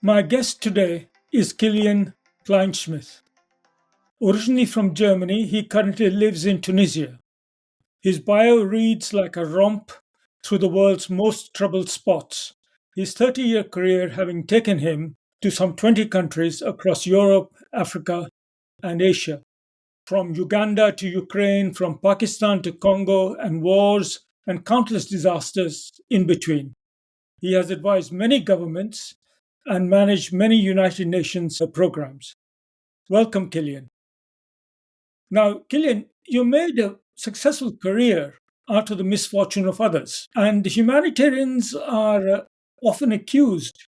My guest today is Kilian Kleinschmidt. Originally from Germany, he currently lives in Tunisia. His bio reads like a romp through the world's most troubled spots, his 30-year career having taken him to some 20 countries across Europe, Africa, and Asia. From Uganda to Ukraine, from Pakistan to Congo, and wars and countless disasters in between. He has advised many governments and managed many United Nations programs. Welcome, Kylian. Now, Kylian, you made a successful career out of the misfortune of others, and humanitarians are often accused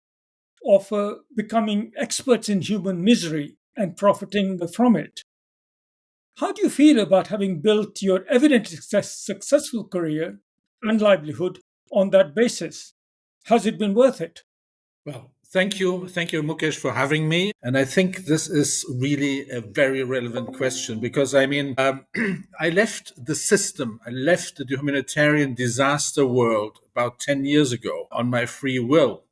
of becoming experts in human misery and profiting from it. How do you feel about having built your evidently successful career and livelihood on that basis? Has it been worth it? Well, thank you. Thank you, Mukesh, for having me. And I think this is really a very relevant question because I left the system, I left the humanitarian disaster world about 10 years ago on my free will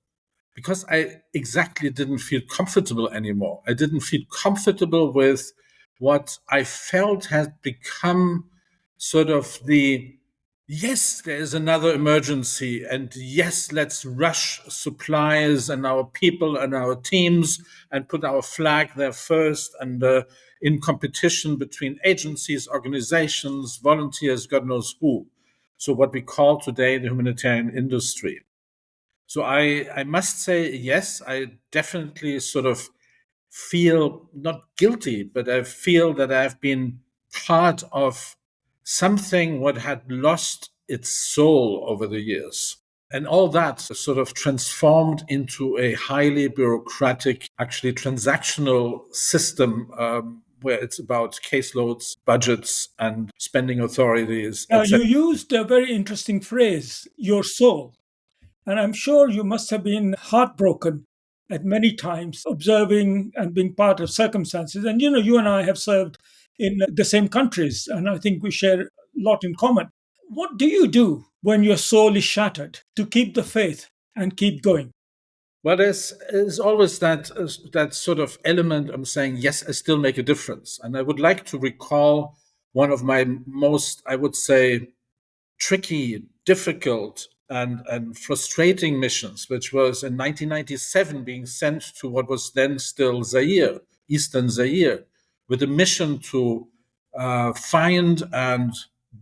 because I exactly didn't feel comfortable anymore. I didn't feel comfortable with what I felt had become sort of the yes, there is another emergency, and yes, let's rush supplies and our people and our teams and put our flag there first, and in competition between agencies, organizations, volunteers, God knows who. So, what we call today the humanitarian industry. So I must say, yes, I definitely sort of feel not guilty, but I feel that I've been part of something what had lost its soul over the years. And all that sort of transformed into a highly bureaucratic, actually transactional system where it's about caseloads, budgets, and spending authorities, Now, etc. you used a very interesting phrase, your soul. And I'm sure you must have been heartbroken at many times observing and being part of circumstances. And you and I have served in the same countries, and I think we share a lot in common. What do you do when your soul is shattered to keep the faith and keep going? Well, there's always that sort of element. I'm saying, yes, I still make a difference. And I would like to recall one of my most, I would say, tricky, difficult, and frustrating missions, which was in 1997 being sent to what was then still Zaire, Eastern Zaire, with a mission to find and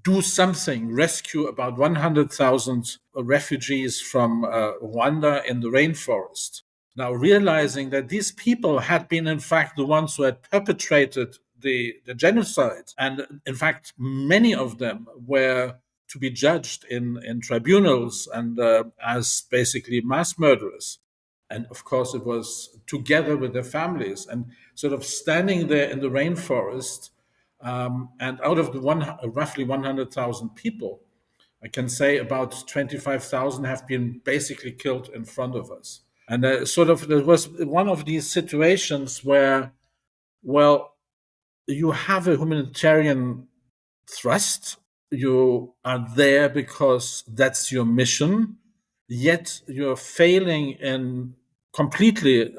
do something, rescue about 100,000 refugees from Rwanda in the rainforest. Now, realizing that these people had been, in fact, the ones who had perpetrated the genocide. And in fact, many of them were to be judged in tribunals and as basically mass murderers. And of course, it was together with their families and sort of standing there in the rainforest. And out of the roughly 100,000 people, I can say about 25,000 have been basically killed in front of us. And there was one of these situations where, well, you have a humanitarian thrust. You are there because that's your mission, yet you're failing in completely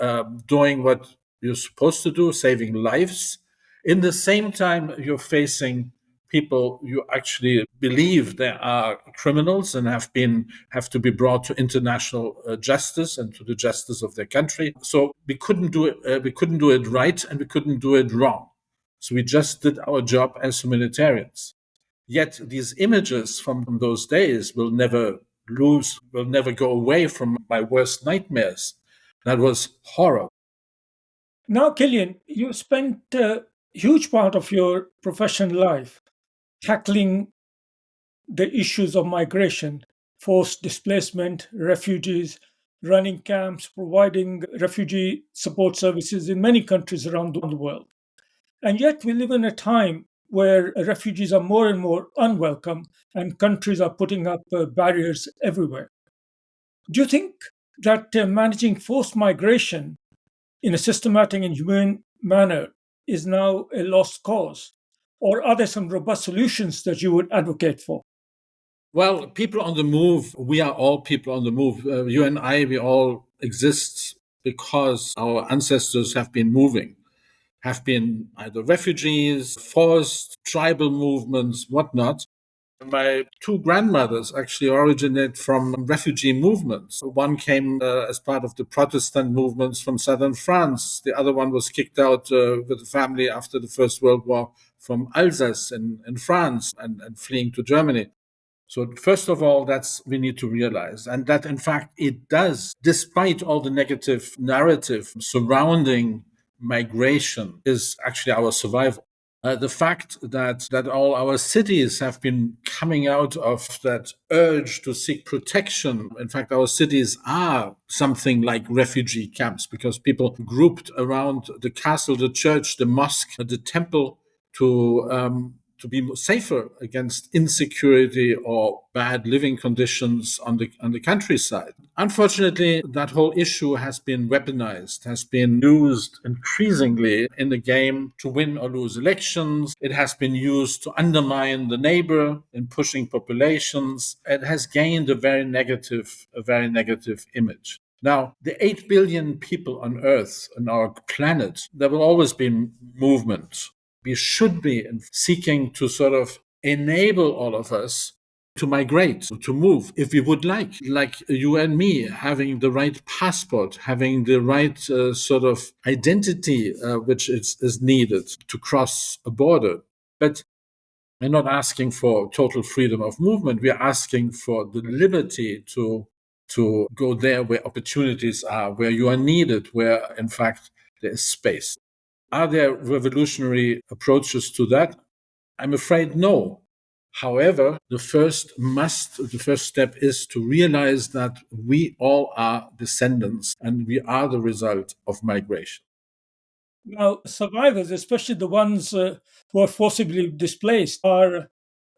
doing what you're supposed to do, saving lives. In the same time, you're facing people you actually believe they are criminals and have to be brought to international justice and to the justice of their country. So we couldn't do it. We couldn't do it right, and we couldn't do it wrong. So we just did our job as humanitarians. Yet these images from those days will never go away from my worst nightmares. That was horror. Now, Killian, you spent a huge part of your professional life tackling the issues of migration, forced displacement, refugees, running camps, providing refugee support services in many countries around the world. And yet, we live in a time where refugees are more and more unwelcome and countries are putting up barriers everywhere. Do you think that managing forced migration in a systematic and humane manner is now a lost cause? Or are there some robust solutions that you would advocate for? Well, people on the move, we are all people on the move. You and I, we all exist because our ancestors have been moving, have been either refugees, forced, tribal movements, whatnot. My two grandmothers actually originate from refugee movements. One came as part of the Protestant movements from southern France. The other one was kicked out with the family after the First World War from Alsace in France and fleeing to Germany. So first of all, that's we need to realize, and that in fact it does, despite all the negative narrative surrounding migration, is actually our survival. The fact that all our cities have been coming out of that urge to seek protection. In fact, our cities are something like refugee camps because people grouped around the castle, the church, the mosque, the temple to be safer against insecurity or bad living conditions on the countryside. Unfortunately, that whole issue has been weaponized, has been used increasingly in the game to win or lose elections. It has been used to undermine the neighbor in pushing populations. It has gained a very negative image. Now, the 8 billion people on Earth, on our planet, there will always be movement. We should be seeking to sort of enable all of us to migrate, to move, if we would like you and me, having the right passport, having the right sort of identity which is needed to cross a border. But we're not asking for total freedom of movement. We are asking for the liberty to go there where opportunities are, where you are needed, where, in fact, there is space. Are there revolutionary approaches to that? I'm afraid no. However, the first step is to realize that we all are descendants and we are the result of migration. Now, survivors, especially the ones who are forcibly displaced, are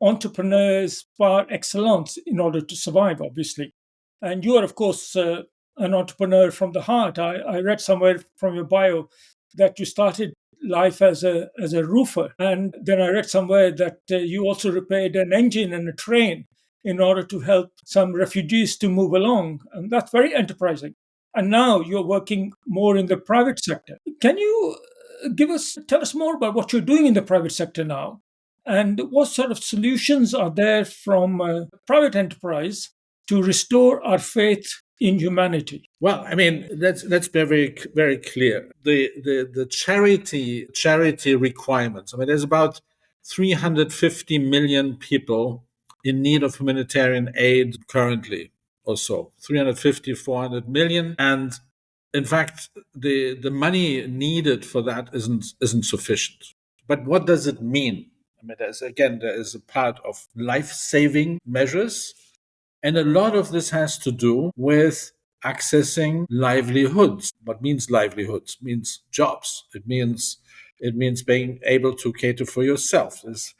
entrepreneurs par excellence in order to survive, obviously. And you are, of course, an entrepreneur from the heart. I read somewhere from your bio that you started life as a roofer, and then I read somewhere that you also repaired an engine and a train in order to help some refugees to move along, and that's very enterprising. And now you're working more in the private sector. Can you tell us more about what you're doing in the private sector now, and what sort of solutions are there from private enterprise to restore our faith in humanity? Well, I mean, let's be very clear. The charity requirements. I mean, there's about 350 million people in need of humanitarian aid currently, or so 350, 400 million, and in fact, the money needed for that isn't sufficient. But what does it mean? I mean, there is a part of life-saving measures, and a lot of this has to do with accessing livelihoods. What means livelihoods? It means jobs. It means being able to cater for yourself. It's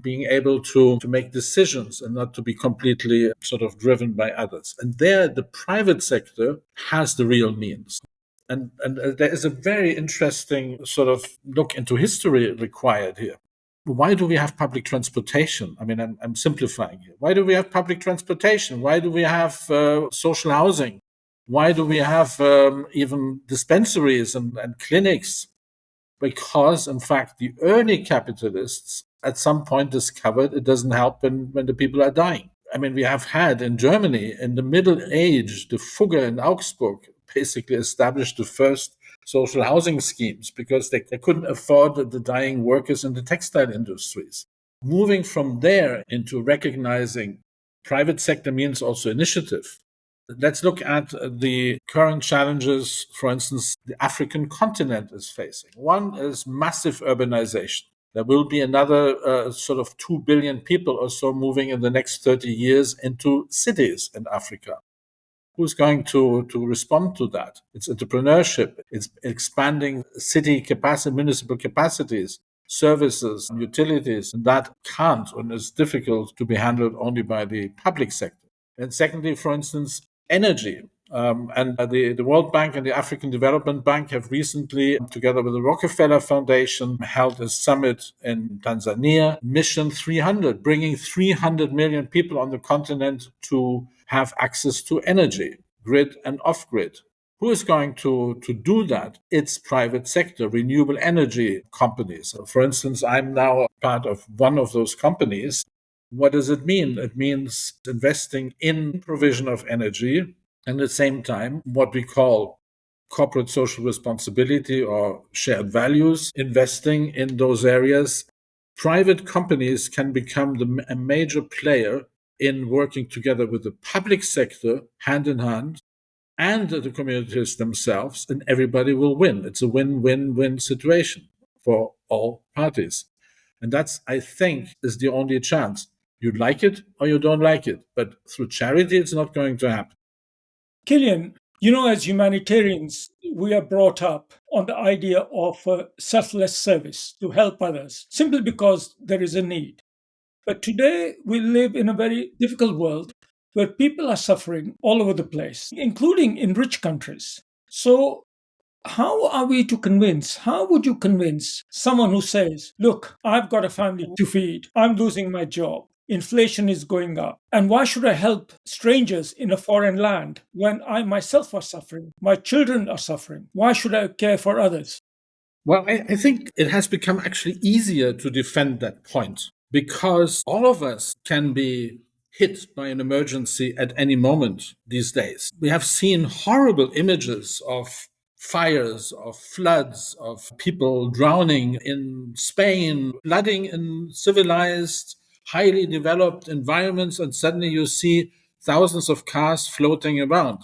being able to make decisions and not to be completely sort of driven by others. And there, the private sector has the real means. And there is a very interesting sort of look into history required here. Why do we have public transportation? I mean, I'm simplifying here. Why do we have public transportation? Why do we have social housing? Why do we have even dispensaries and clinics? Because, in fact, the early capitalists at some point discovered it doesn't help when the people are dying. I mean, we have had in Germany, in the Middle Age, the Fugger in Augsburg basically established the first social housing schemes because they couldn't afford the dying workers in the textile industries. Moving from there into recognizing private sector means also initiative. Let's look at the current challenges, for instance, the African continent is facing. One is massive urbanization. There will be another sort of 2 billion people or so moving in the next 30 years into cities in Africa. Who's going to respond to that? It's entrepreneurship. It's expanding city capacity, municipal capacities, services, utilities. And that can't and is difficult to be handled only by the public sector. And secondly, for instance, energy. And the World Bank and the African Development Bank have recently, together with the Rockefeller Foundation, held a summit in Tanzania, Mission 300, bringing 300 million people on the continent to have access to energy, grid and off-grid. Who is going to do that? It's private sector, renewable energy companies. So for instance, I'm now part of one of those companies. What does it mean? It means investing in provision of energy and at the same time what we call corporate social responsibility or shared values, investing in those areas. Private companies can become a major player in working together with the public sector hand in hand and the communities themselves, and everybody will win. It's a win-win-win situation for all parties. And that's, I think, is the only chance. You like it or you don't like it. But through charity, it's not going to happen. Kilian, as humanitarians, we are brought up on the idea of selfless service to help others simply because there is a need. But today we live in a very difficult world where people are suffering all over the place, including in rich countries. So, how would you convince someone who says, look, I've got a family to feed, I'm losing my job, inflation is going up, and why should I help strangers in a foreign land when I myself are suffering, my children are suffering? Why should I care for others? Well, I think it has become actually easier to defend that point because all of us can be hit by an emergency at any moment these days. We have seen horrible images of fires, of floods, of people drowning in Spain, flooding in civilized, highly developed environments, and suddenly you see thousands of cars floating around.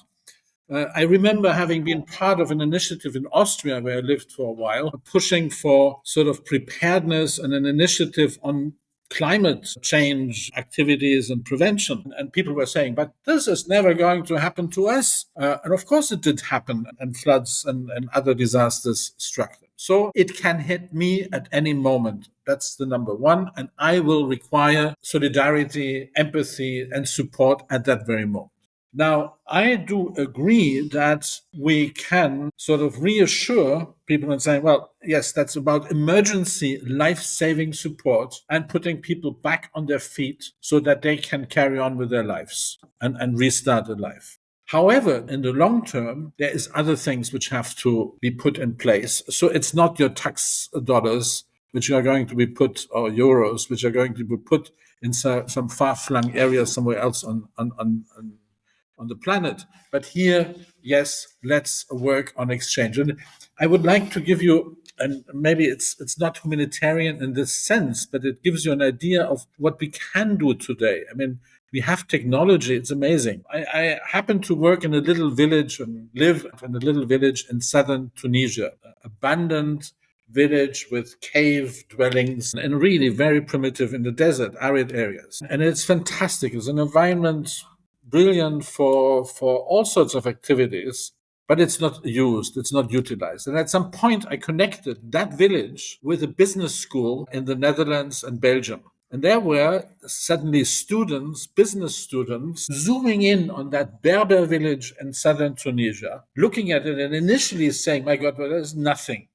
I remember having been part of an initiative in Austria where I lived for a while, pushing for sort of preparedness and an initiative on climate change activities and prevention. And people were saying, but this is never going to happen to us. And of course it did happen, and floods and other disasters struck them. So it can hit me at any moment. That's the number one. And I will require solidarity, empathy, and support at that very moment. Now, I do agree that we can sort of reassure people and saying, well, yes, that's about emergency life-saving support and putting people back on their feet so that they can carry on with their lives and restart a life. However, in the long term, there is other things which have to be put in place. So it's not your tax dollars which are going to be put, or euros, which are going to be put in some far-flung area somewhere else on the planet. But here, yes, let's work on exchange. And I would like to give you, and maybe it's not humanitarian in this sense, but it gives you an idea of what we can do today. I mean, we have technology. It's amazing. I happen to work in a little village and live in a little village in southern Tunisia, abandoned village with cave dwellings and really very primitive in the desert, arid areas. And it's fantastic. It's an environment brilliant for all sorts of activities, but it's not used, it's not utilized. And at some point, I connected that village with a business school in the Netherlands and Belgium. And there were suddenly students, business students, zooming in on that Berber village in southern Tunisia, looking at it and initially saying, my God, well, there's nothing.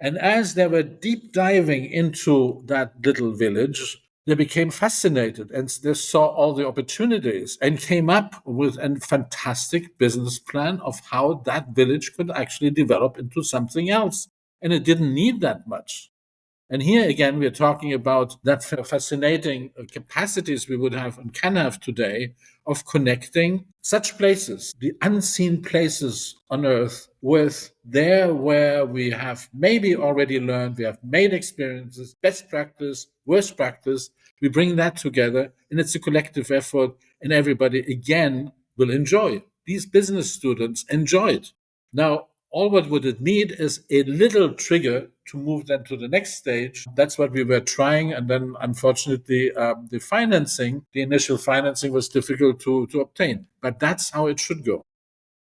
And as they were deep diving into that little village, they became fascinated and they saw all the opportunities and came up with a fantastic business plan of how that village could actually develop into something else. And it didn't need that much. And here again, we're talking about that fascinating capacities we would have and can have today of connecting such places, the unseen places on earth, with there where we have maybe already learned, we have made experiences, best practice, worst practice. We bring that together and it's a collective effort and everybody again will enjoy it. These business students enjoy it. Now, all what would it need is a little trigger to move them to the next stage. That's what we were trying. And then unfortunately, the initial financing was difficult to obtain. But that's how it should go.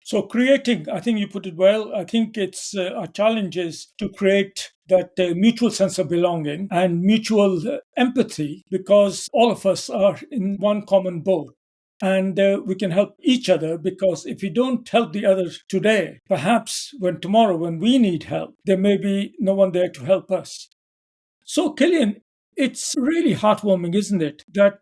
So, creating, I think you put it well. I think it's our challenge is to create that mutual sense of belonging and mutual empathy because all of us are in one common boat. And we can help each other because if we don't help the others today, perhaps tomorrow, when we need help, there may be no one there to help us. So, Kylian, it's really heartwarming, isn't it, that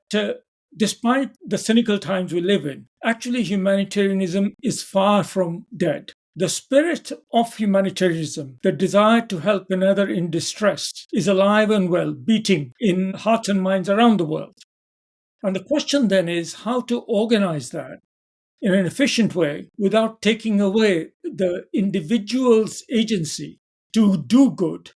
despite the cynical times we live in, actually humanitarianism is far from dead. The spirit of humanitarianism, the desire to help another in distress, is alive and well, beating in hearts and minds around the world. And the question then is how to organize that in an efficient way without taking away the individual's agency to do good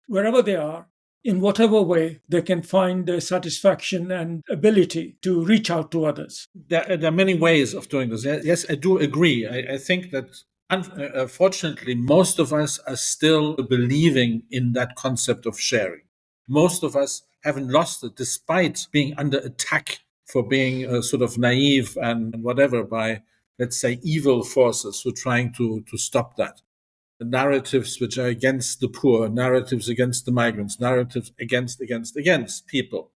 wherever they are, in whatever way they can find the satisfaction and ability to reach out to others. There are many ways of doing this. Yes, I do agree. I think that unfortunately, most of us are still believing in that concept of sharing. Most of us haven't lost it, despite being under attack for being sort of naive and whatever by, let's say, evil forces who are trying to stop that. The narratives which are against the poor, narratives against the migrants, narratives against people.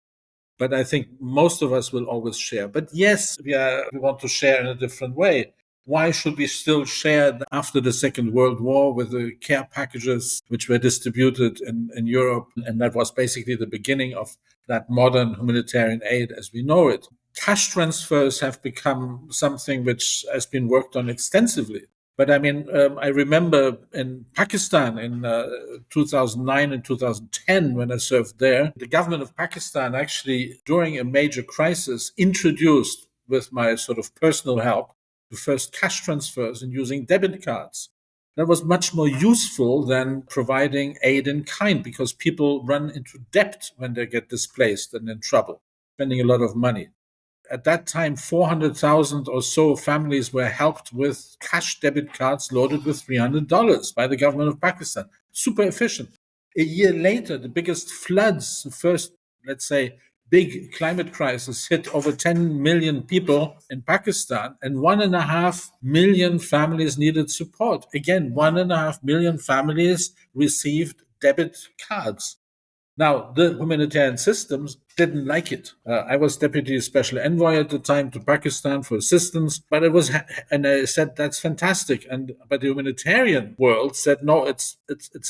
But I think most of us will always share. But yes, we want to share in a different way. Why should we still share after the Second World War with the care packages which were distributed in Europe? And that was basically the beginning of that modern humanitarian aid as we know it. Cash transfers have become something which has been worked on extensively. But I mean, I remember in Pakistan in 2009 and 2010, when I served there, the government of Pakistan actually, during a major crisis, introduced, with my sort of personal help, the first cash transfers and using debit cards. That was much more useful than providing aid in kind because people run into debt when they get displaced and in trouble, spending a lot of money. At that time, 400,000 or so families were helped with cash debit cards loaded with $300 by the government of Pakistan. Super efficient. A year later, the biggest floods, the first, let's say, big climate crisis hit over 10 million people in Pakistan, and 1.5 million families needed support. Again, 1.5 million families received debit cards. Now, the humanitarian systems didn't like it. I was deputy special envoy at the time to Pakistan for assistance, but and I said that's fantastic. But the humanitarian world said no, it's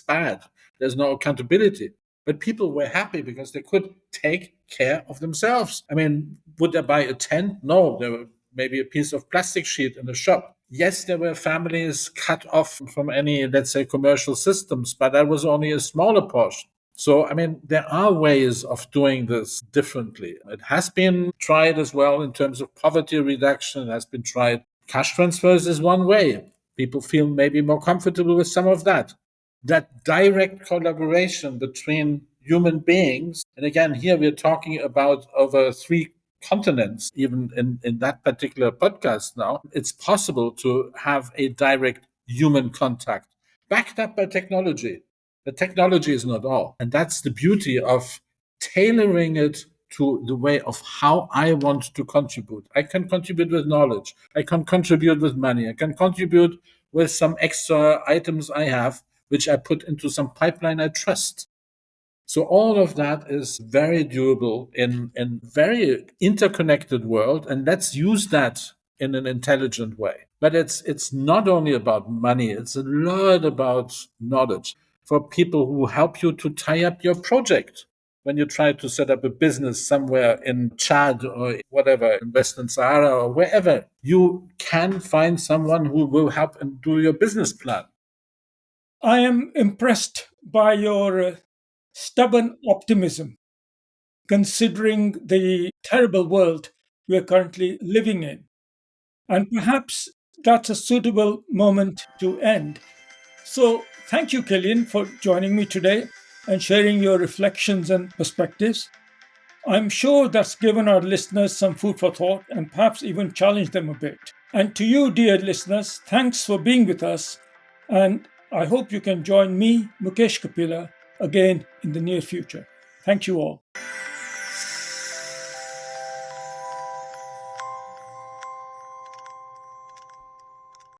bad. There's no accountability. But people were happy because they could take care of themselves. I mean, would they buy a tent? No, there were maybe a piece of plastic sheet in the shop. Yes, there were families cut off from any, let's say, commercial systems, but that was only a smaller portion. So, I mean, there are ways of doing this differently. It has been tried as well in terms of poverty reduction. It has been tried. Cash transfers is one way. People feel maybe more comfortable with some of that. That direct collaboration between human beings. And again, here we're talking about over 3 continents, even in that particular podcast now. It's possible to have a direct human contact backed up by technology. The technology is not all. And that's the beauty of tailoring it to the way of how I want to contribute. I can contribute with knowledge. I can contribute with money. I can contribute with some extra items I have, which I put into some pipeline I trust. So all of that is very doable in a very interconnected world. And let's use that in an intelligent way. But it's not only about money. It's a lot about knowledge for people who help you to tie up your project. When you try to set up a business somewhere in Chad or whatever, in Western Sahara or wherever, you can find someone who will help and do your business plan. I am impressed by your stubborn optimism, considering the terrible world we are currently living in. And perhaps that's a suitable moment to end. So, thank you, Kilian, for joining me today and sharing your reflections and perspectives. I'm sure that's given our listeners some food for thought and perhaps even challenged them a bit. And to you, dear listeners, thanks for being with us. And I hope you can join me, Mukesh Kapila, again in the near future. Thank you all.